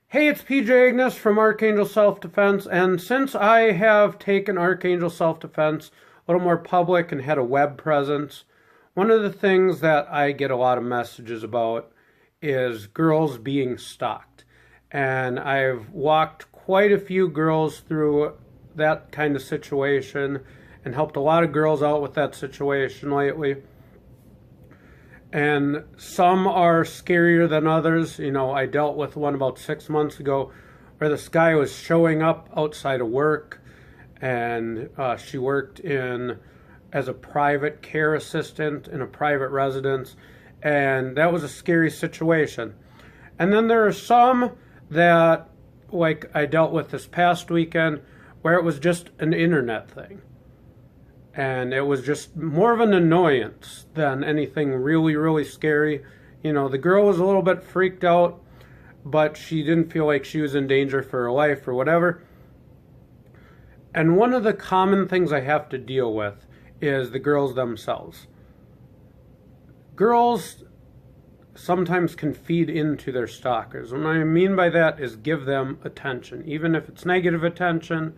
Hey, it's PJ Ignis from Archangel Self-Defense, and since I have taken Archangel Self-Defense a little more public and had a web presence, one of the things that I get a lot of messages about is girls being stalked. And I've walked quite a few girls through that kind of situation and helped a lot of girls out with that situation lately. And some are scarier than others. I dealt with one about 6 months ago where this guy was showing up outside of work, and she worked in as a private care assistant in a private residence, and that was a scary situation. And then there are some that, like I dealt with this past weekend, where it was just an internet thing. And it was just more of an annoyance than anything really, really scary. The girl was a little bit freaked out, but she didn't feel like she was in danger for her life or whatever. And one of the common things I have to deal with is the girls themselves. Girls sometimes can feed into their stalkers. What I mean by that is give them attention. Even if it's negative attention,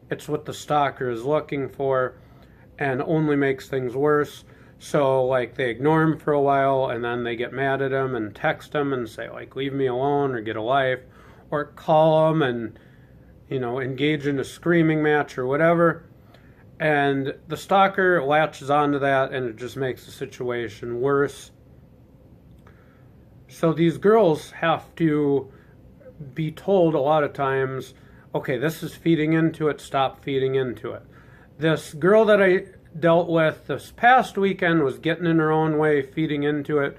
it's what the stalker is looking for, and only makes things worse. So, like, they ignore him for a while, and then they get mad at him and text him and say, like, leave me alone or get a life, or call him and, engage in a screaming match or whatever. And the stalker latches onto that, and it just makes the situation worse. So these girls have to be told a lot of times, okay, this is feeding into it, stop feeding into it. This girl that I dealt with this past weekend was getting in her own way, feeding into it,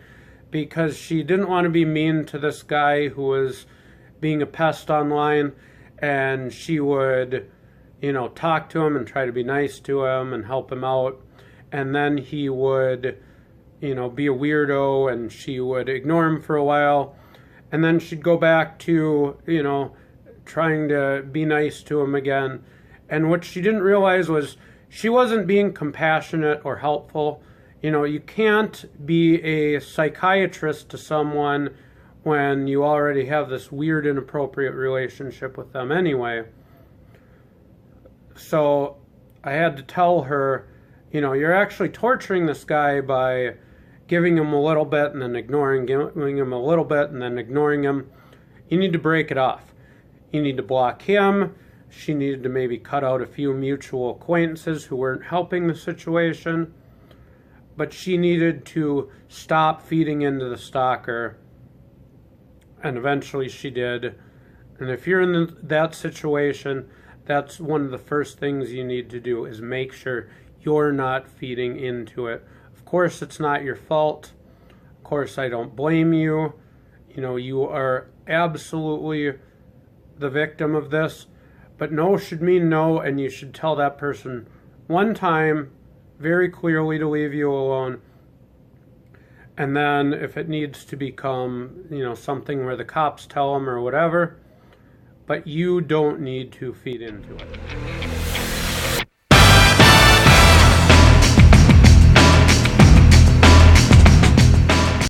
because she didn't want to be mean to this guy who was being a pest online, and she would, talk to him and try to be nice to him and help him out, and then he would, be a weirdo, and she would ignore him for a while, and then she'd go back to, trying to be nice to him again. And what she didn't realize was she wasn't being compassionate or helpful. You can't be a psychiatrist to someone when you already have this weird, inappropriate relationship with them anyway. So I had to tell her, you're actually torturing this guy by giving him a little bit and then ignoring him, giving him a little bit and then ignoring him. You need to break it off. You need to block him. She needed to maybe cut out a few mutual acquaintances who weren't helping the situation. But she needed to stop feeding into the stalker. And eventually she did. And if you're in that situation, that's one of the first things you need to do, is make sure you're not feeding into it. Of course, it's not your fault. Of course, I don't blame you. You are absolutely the victim of this. But no should mean no, and you should tell that person one time very clearly to leave you alone. And then if it needs to become, something where the cops tell them or whatever, but you don't need to feed into it.